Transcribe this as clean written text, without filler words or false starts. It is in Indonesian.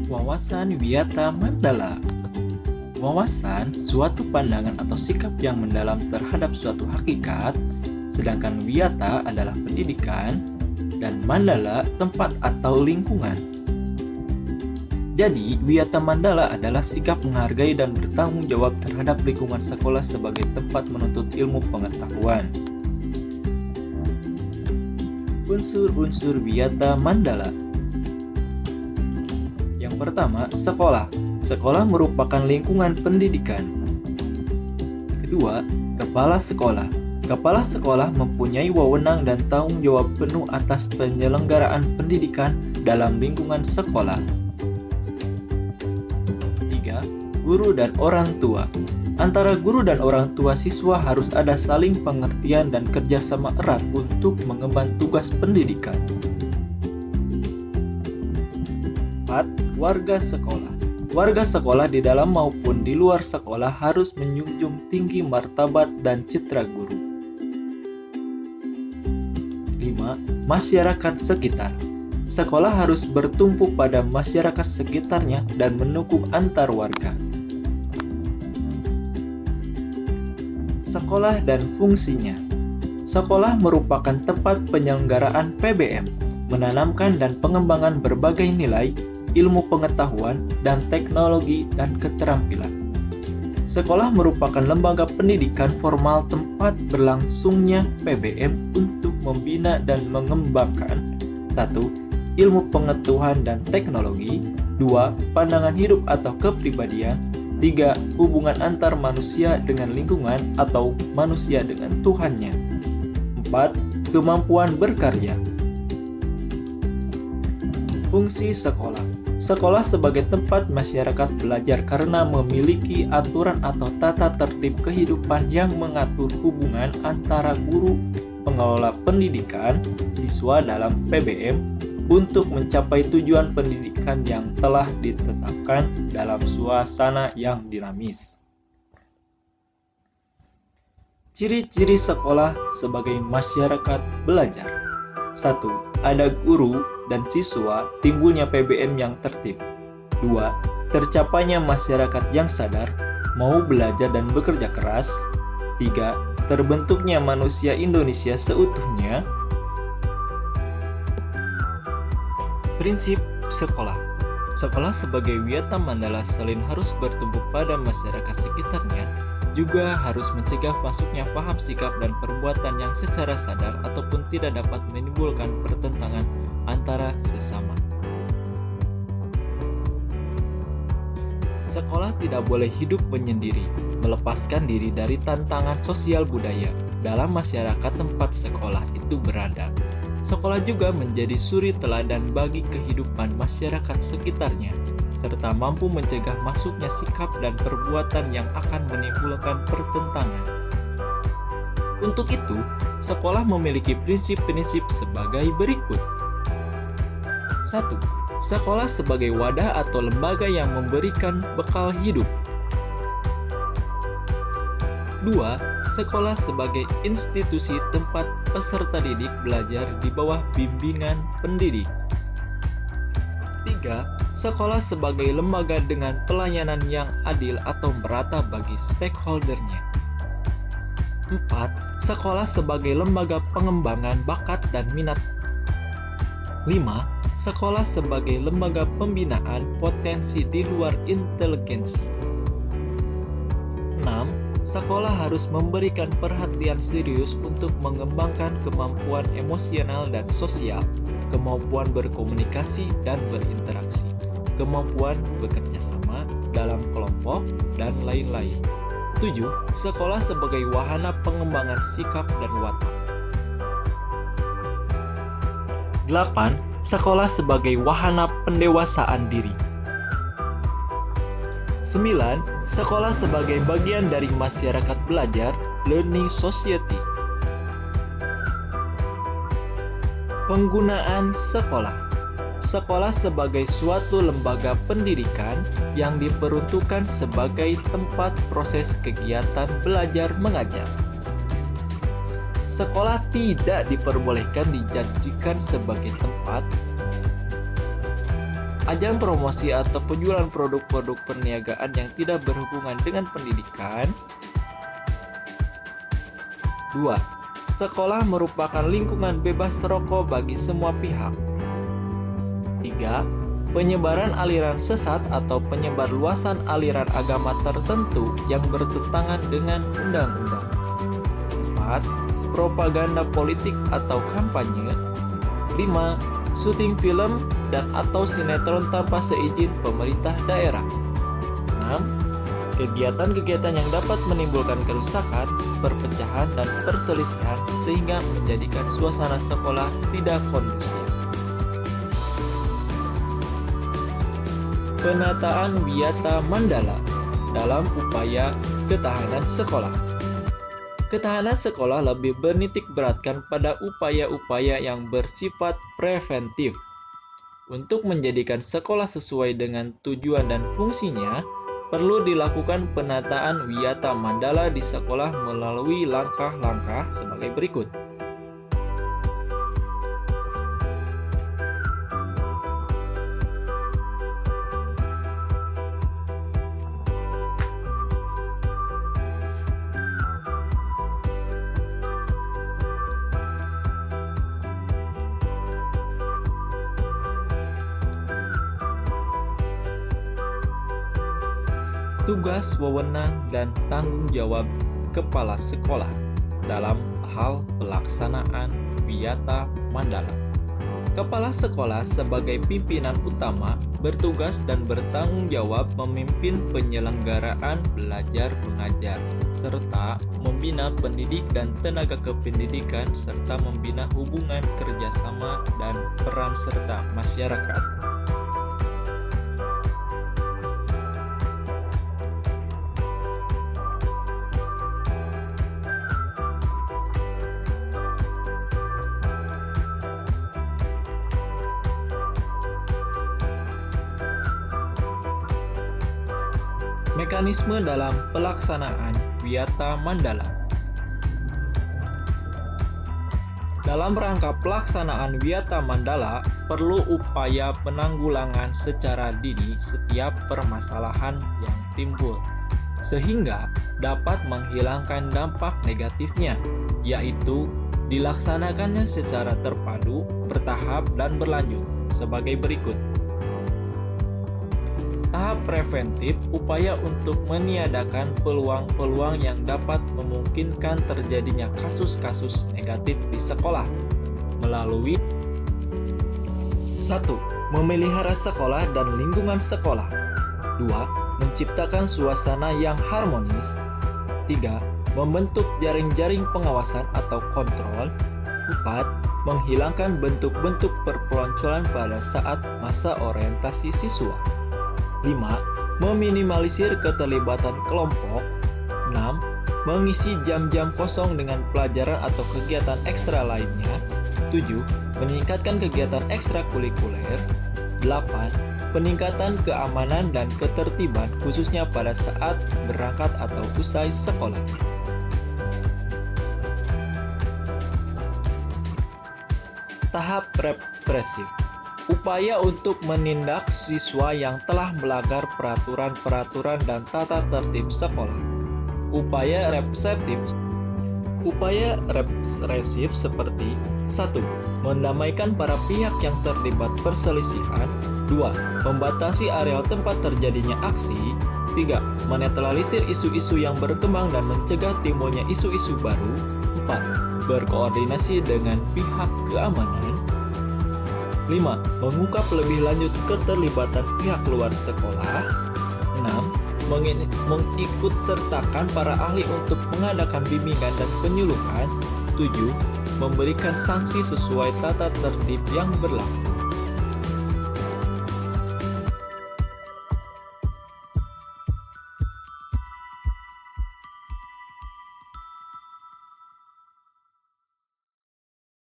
Wawasan Wiyata Mandala. Wawasan suatu pandangan atau sikap yang mendalam terhadap suatu hakikat, sedangkan wiyata adalah pendidikan, dan mandala tempat atau lingkungan. Jadi, wiyata mandala adalah sikap menghargai dan bertanggung jawab terhadap lingkungan sekolah sebagai tempat menuntut ilmu pengetahuan. Unsur-unsur wiyata mandala. Yang pertama, sekolah. Sekolah merupakan lingkungan pendidikan. Kedua, kepala sekolah. Kepala sekolah mempunyai wewenang dan tanggung jawab penuh atas penyelenggaraan pendidikan dalam lingkungan sekolah. Tiga, guru dan orang tua. Antara guru dan orang tua siswa harus ada saling pengertian dan kerjasama erat untuk mengemban tugas pendidikan. 4. Warga sekolah. Warga sekolah di dalam maupun di luar sekolah harus menjunjung tinggi martabat dan citra guru. 5. Masyarakat sekitar. Sekolah harus bertumpu pada masyarakat sekitarnya dan mendukung antar warga. Sekolah dan fungsinya. Sekolah merupakan tempat penyelenggaraan PBM, menanamkan dan pengembangan berbagai nilai, ilmu pengetahuan, dan teknologi dan keterampilan. Sekolah merupakan lembaga pendidikan formal tempat berlangsungnya PBM untuk membina dan mengembangkan 1. Ilmu pengetahuan dan teknologi, 2. Pandangan hidup atau kepribadian, 3. Hubungan antar manusia dengan lingkungan atau manusia dengan Tuhannya, 4. Kemampuan berkarya. Fungsi sekolah. Sekolah sebagai tempat masyarakat belajar karena memiliki aturan atau tata tertib kehidupan yang mengatur hubungan antara guru, pengelola pendidikan, siswa dalam PBM untuk mencapai tujuan pendidikan yang telah ditetapkan dalam suasana yang dinamis. Ciri-ciri sekolah sebagai masyarakat belajar. 1. Ada guru dan siswa, timbulnya PBM yang tertib. 2. Tercapainya masyarakat yang sadar, mau belajar dan bekerja keras. 3. Terbentuknya manusia Indonesia seutuhnya. Prinsip sekolah. Sekolah sebagai wiyata mandala selain harus bertumbuh pada masyarakat sekitarnya, juga harus mencegah masuknya paham sikap dan perbuatan yang secara sadar ataupun tidak dapat menimbulkan pertentangan antara sesama. Sekolah tidak boleh hidup menyendiri, melepaskan diri dari tantangan sosial budaya dalam masyarakat tempat sekolah itu berada. Sekolah juga menjadi suri teladan bagi kehidupan masyarakat sekitarnya, serta mampu mencegah masuknya sikap dan perbuatan yang akan menimbulkan pertentangan. Untuk itu, sekolah memiliki prinsip-prinsip sebagai berikut. 1. Sekolah sebagai wadah atau lembaga yang memberikan bekal hidup. 2. Sekolah sebagai institusi tempat peserta didik belajar di bawah bimbingan pendidik. 3. Sekolah sebagai lembaga dengan pelayanan yang adil atau merata bagi stakeholder-nya. 4. Sekolah sebagai lembaga pengembangan bakat dan minat. 5. Sekolah sebagai lembaga pembinaan potensi di luar inteligensi. 6. Sekolah harus memberikan perhatian serius untuk mengembangkan kemampuan emosional dan sosial, kemampuan berkomunikasi dan berinteraksi, kemampuan bekerja sama dalam kelompok, dan lain-lain. 7. Sekolah sebagai wahana pengembangan sikap dan watak. 8. Sekolah sebagai wahana pendewasaan diri. 9. Sekolah sebagai bagian dari masyarakat belajar, learning society. Penggunaan sekolah. Sekolah sebagai suatu lembaga pendidikan yang diperuntukkan sebagai tempat proses kegiatan belajar mengajar. Sekolah tidak diperbolehkan dijadikan sebagai tempat ajang promosi atau penjualan produk-produk perniagaan yang tidak berhubungan dengan pendidikan. 2. Sekolah merupakan lingkungan bebas rokok bagi semua pihak. 3. Penyebaran aliran sesat atau penyebarluasan aliran agama tertentu yang bertentangan dengan undang-undang. 4. Propaganda politik atau kampanye. 5. Syuting film dan atau sinetron tanpa seizin pemerintah daerah. 6. Kegiatan-kegiatan yang dapat menimbulkan kerusakan, perpecahan, dan perselisihan sehingga menjadikan suasana sekolah tidak kondusif. Penataan Wiyata Mandala dalam upaya ketahanan sekolah. Ketahanan sekolah lebih bernitik beratkan pada upaya-upaya yang bersifat preventif. Untuk menjadikan sekolah sesuai dengan tujuan dan fungsinya, perlu dilakukan penataan Wiyata Mandala di sekolah melalui langkah-langkah sebagai berikut. Tugas, wewenang, dan tanggung jawab kepala sekolah dalam hal pelaksanaan Wiyata Mandala. Kepala sekolah sebagai pimpinan utama bertugas dan bertanggung jawab memimpin penyelenggaraan belajar mengajar, serta membina pendidik dan tenaga kependidikan, serta membina hubungan kerjasama dan peran serta masyarakat. Mekanisme dalam pelaksanaan Wiyata Mandala. Dalam rangka pelaksanaan Wiyata Mandala, perlu upaya penanggulangan secara dini setiap permasalahan yang timbul, sehingga dapat menghilangkan dampak negatifnya, yaitu dilaksanakannya secara terpadu, bertahap, dan berlanjut sebagai berikut. Tahap preventif, upaya untuk meniadakan peluang-peluang yang dapat memungkinkan terjadinya kasus-kasus negatif di sekolah melalui 1. Memelihara sekolah dan lingkungan sekolah. 2. Menciptakan suasana yang harmonis. 3. Membentuk jaring-jaring pengawasan atau kontrol. 4. Menghilangkan bentuk-bentuk perpeloncoan pada saat masa orientasi siswa. 5. Meminimalisir keterlibatan kelompok. 6. Mengisi jam-jam kosong dengan pelajaran atau kegiatan ekstra lainnya. 7. Meningkatkan kegiatan ekstrakurikuler. 8. Peningkatan keamanan dan ketertiban khususnya pada saat berangkat atau usai sekolah. Tahap represif. Upaya untuk menindak siswa yang telah melanggar peraturan-peraturan dan tata tertib sekolah. Upaya represif seperti 1. Mendamaikan para pihak yang terlibat perselisihan. 2. Membatasi areal tempat terjadinya aksi. 3. Menetralisir isu-isu yang berkembang dan mencegah timbulnya isu-isu baru. 4. Berkoordinasi dengan pihak keamanan. 5. Mengungkap lebih lanjut keterlibatan pihak luar sekolah. 6. Mengikutsertakan para ahli untuk mengadakan bimbingan dan penyuluhan. 7. Memberikan sanksi sesuai tata tertib yang berlaku.